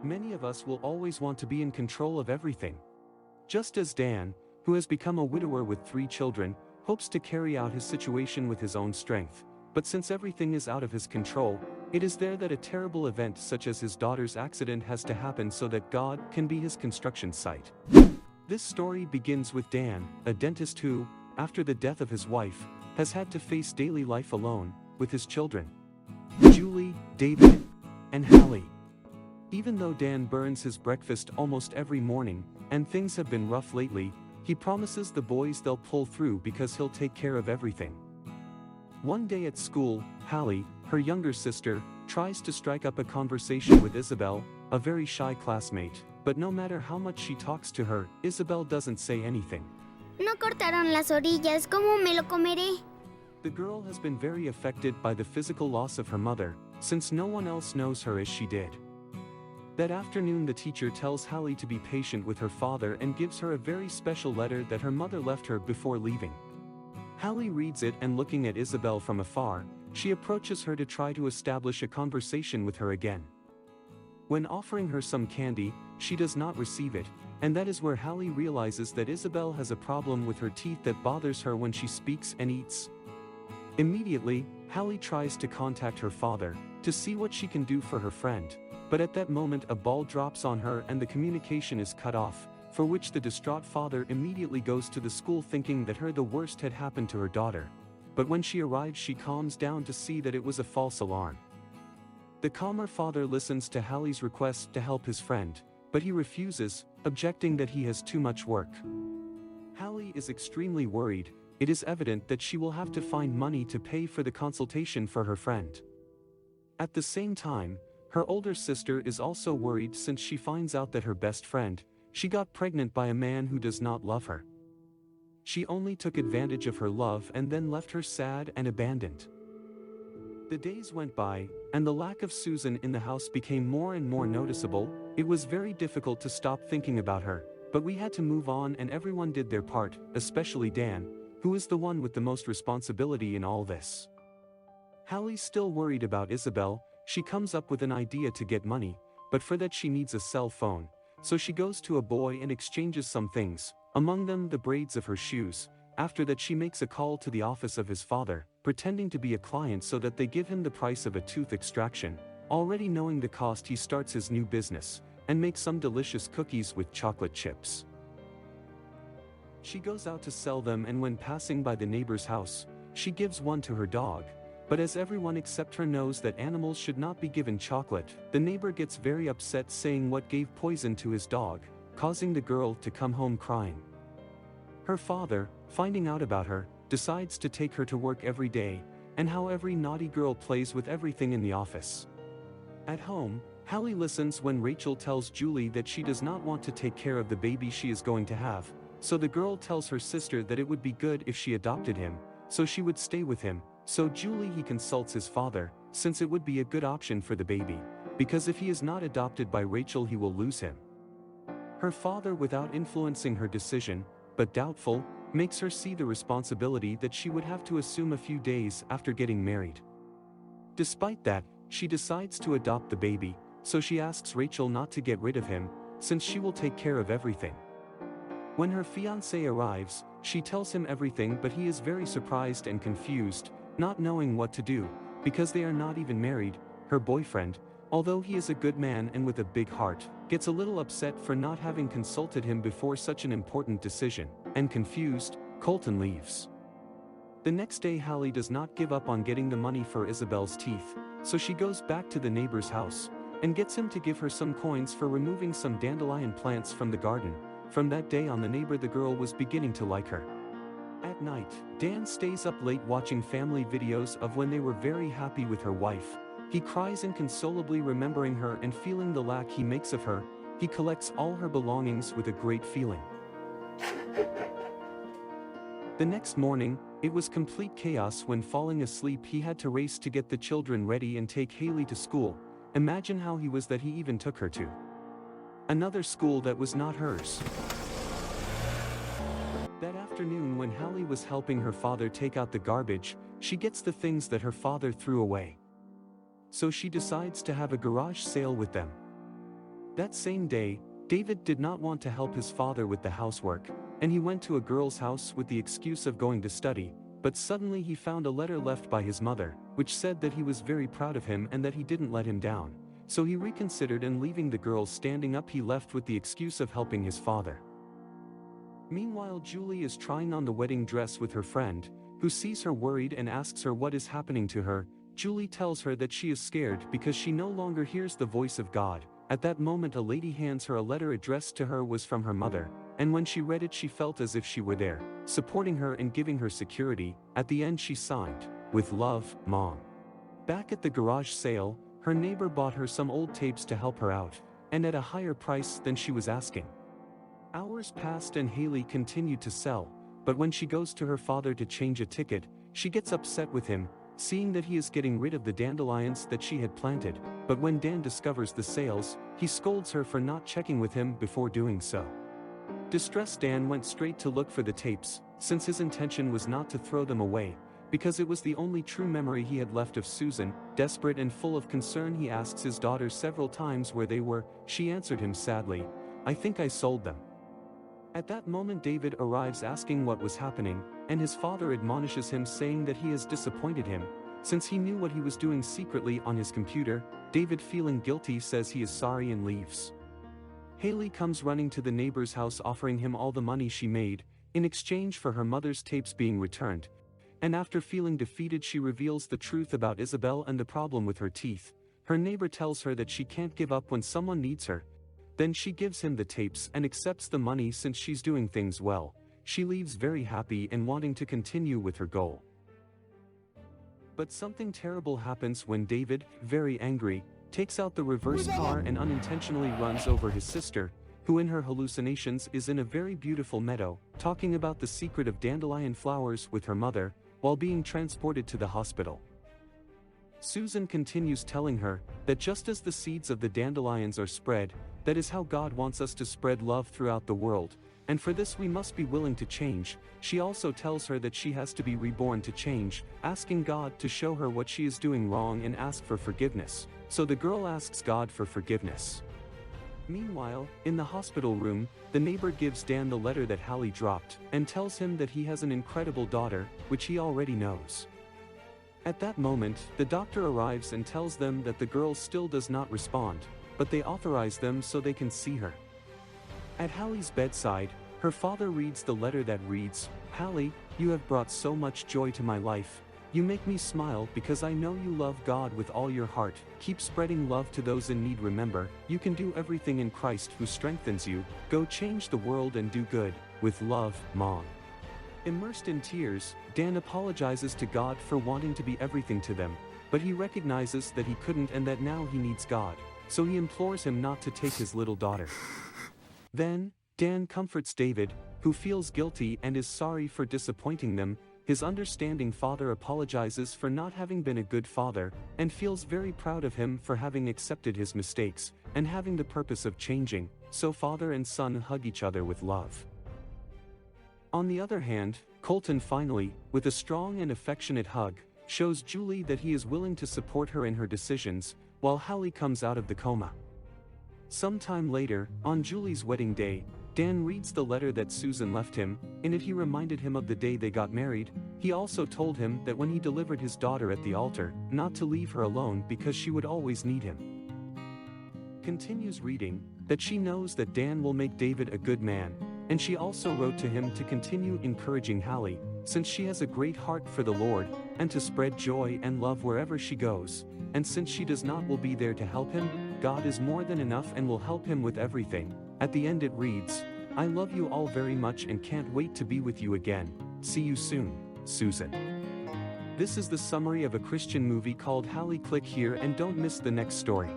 Many of us will always want to be in control of everything. Just as Dan, who has become a widower with 3 children, hopes to carry out his situation with his own strength, but since everything is out of his control, it is there that a terrible event such as his daughter's accident has to happen so that God can be his construction site. This story begins with Dan, a dentist who, after the death of his wife, has had to face daily life alone, with his children, Julie, David, and Hallie. Even though Dan burns his breakfast almost every morning, and things have been rough lately, he promises the boys they'll pull through because he'll take care of everything. One day at school, Hallie, her younger sister, tries to strike up a conversation with Isabelle, a very shy classmate, but no matter how much she talks to her, Isabelle doesn't say anything. No cortaron las orillas, ¿cómo me lo comeré? The girl has been very affected by the physical loss of her mother, since no one else knows her as she did. That afternoon the teacher tells Hallie to be patient with her father and gives her a very special letter that her mother left her before leaving. Hallie reads it and looking at Isabelle from afar, she approaches her to try to establish a conversation with her again. When offering her some candy, she does not receive it, and that is where Hallie realizes that Isabelle has a problem with her teeth that bothers her when she speaks and eats. Immediately, Hallie tries to contact her father, to see what she can do for her friend, but at that moment a ball drops on her and the communication is cut off, for which the distraught father immediately goes to the school thinking that the worst had happened to her daughter. But when she arrives she calms down to see that it was a false alarm. The calmer father listens to Hallie's request to help his friend, but he refuses, objecting that he has too much work. Hallie is extremely worried. It is evident that she will have to find money to pay for the consultation for her friend. At the same time, her older sister is also worried since she finds out that her best friend, she got pregnant by a man who does not love her. She only took advantage of her love and then left her sad and abandoned. The days went by, and the lack of Susan in the house became more and more noticeable. It was very difficult to stop thinking about her, but we had to move on and everyone did their part, especially Dan, who is the one with the most responsibility in all this. Hallie's still worried about Isabelle. She comes up with an idea to get money, but for that she needs a cell phone, so she goes to a boy and exchanges some things, among them the braids of her shoes. After that she makes a call to the office of his father, pretending to be a client so that they give him the price of a tooth extraction. Already knowing the cost he starts his new business, and makes some delicious cookies with chocolate chips. She goes out to sell them and when passing by the neighbor's house, she gives one to her dog. But as everyone except her knows that animals should not be given chocolate, the neighbor gets very upset saying what gave poison to his dog, causing the girl to come home crying. Her father, finding out about her, decides to take her to work every day, and how every naughty girl plays with everything in the office. At home, Hallie listens when Rachel tells Julie that she does not want to take care of the baby she is going to have, so the girl tells her sister that it would be good if she adopted him, so she would stay with him. So he consults his father, since it would be a good option for the baby, because if he is not adopted by Rachel he will lose him. Her father, without influencing her decision, but doubtful, makes her see the responsibility that she would have to assume a few days after getting married. Despite that, she decides to adopt the baby, so she asks Rachel not to get rid of him, since she will take care of everything. When her fiancé arrives, she tells him everything, but he is very surprised and confused, not knowing what to do, because they are not even married. Her boyfriend, although he is a good man and with a big heart, gets a little upset for not having consulted him before such an important decision, and confused, Colton leaves. The next day Hallie does not give up on getting the money for Isabelle's teeth, so she goes back to the neighbor's house, and gets him to give her some coins for removing some dandelion plants from the garden. From that day on the girl was beginning to like her. At night, Dan stays up late watching family videos of when they were very happy with her wife. He cries inconsolably remembering her and feeling the lack he makes of her. He collects all her belongings with a great feeling. The next morning, it was complete chaos. When falling asleep he had to race to get the children ready and take Hallie to school. Imagine how he was that he even took her to another school that was not hers. That afternoon when Hallie was helping her father take out the garbage, she gets the things that her father threw away. So she decides to have a garage sale with them. That same day, David did not want to help his father with the housework, and he went to a girl's house with the excuse of going to study, but suddenly he found a letter left by his mother, which said that he was very proud of him and that he didn't let him down. So he reconsidered, and leaving the girl standing up, he left with the excuse of helping his father. Meanwhile, Julie is trying on the wedding dress with her friend, who sees her worried and asks her what is happening to her. Julie tells her that she is scared because she no longer hears the voice of God. At that moment, a lady hands her a letter addressed to her was from her mother, and when she read it she felt as if she were there, supporting her and giving her security. At the end she signed, "With love, Mom." Back at the garage sale, her neighbor bought her some old tapes to help her out, and at a higher price than she was asking. Hours passed and Hallie continued to sell, but when she goes to her father to change a ticket, she gets upset with him, seeing that he is getting rid of the dandelions that she had planted. But when Dan discovers the sales, he scolds her for not checking with him before doing so. Distressed Dan went straight to look for the tapes, since his intention was not to throw them away, because it was the only true memory he had left of Susan. Desperate and full of concern, he asks his daughter several times where they were. She answered him sadly, "I think I sold them." At that moment David arrives asking what was happening, and his father admonishes him, saying that he has disappointed him, since he knew what he was doing secretly on his computer. David, feeling guilty, says he is sorry and leaves. Hallie comes running to the neighbor's house, offering him all the money she made, in exchange for her mother's tapes being returned, and after feeling defeated she reveals the truth about Isabelle and the problem with her teeth. Her neighbor tells her that she can't give up when someone needs her. Then she gives him the tapes and accepts the money since she's doing things well. She leaves very happy and wanting to continue with her goal. But something terrible happens when David, very angry, takes out the reverse car and unintentionally runs over his sister, who in her hallucinations is in a very beautiful meadow, talking about the secret of dandelion flowers with her mother, while being transported to the hospital. Susan continues telling her that just as the seeds of the dandelions are spread, that is how God wants us to spread love throughout the world, and for this we must be willing to change. She also tells her that she has to be reborn to change, asking God to show her what she is doing wrong and ask for forgiveness. So the girl asks God for forgiveness. Meanwhile, in the hospital room, the neighbor gives Dan the letter that Hallie dropped, and tells him that he has an incredible daughter, which he already knows. At that moment, the doctor arrives and tells them that the girl still does not respond, but they authorize them so they can see her. At Hallie's bedside, her father reads the letter that reads, "Hallie, you have brought so much joy to my life. You make me smile because I know you love God with all your heart. Keep spreading love to those in need. Remember, you can do everything in Christ who strengthens you. Go change the world and do good. With love, Mom." Immersed in tears, Dan apologizes to God for wanting to be everything to them, but he recognizes that he couldn't and that now he needs God, so he implores him not to take his little daughter. Then, Dan comforts David, who feels guilty and is sorry for disappointing them. His understanding father apologizes for not having been a good father, and feels very proud of him for having accepted his mistakes, and having the purpose of changing, so father and son hug each other with love. On the other hand, Colton finally, with a strong and affectionate hug, shows Julie that he is willing to support her in her decisions, while Hallie comes out of the coma. Sometime later, on Julie's wedding day, Dan reads the letter that Susan left him. In it he reminded him of the day they got married. He also told him that when he delivered his daughter at the altar, not to leave her alone because she would always need him. Continues reading, that she knows that Dan will make David a good man, and she also wrote to him to continue encouraging Hallie, since she has a great heart for the Lord, and to spread joy and love wherever she goes, and since she does not will be there to help him, God is more than enough and will help him with everything. At the end it reads, "I love you all very much and can't wait to be with you again. See you soon, Susan." This is the summary of a Christian movie called Hallie. Click here and don't miss the next story.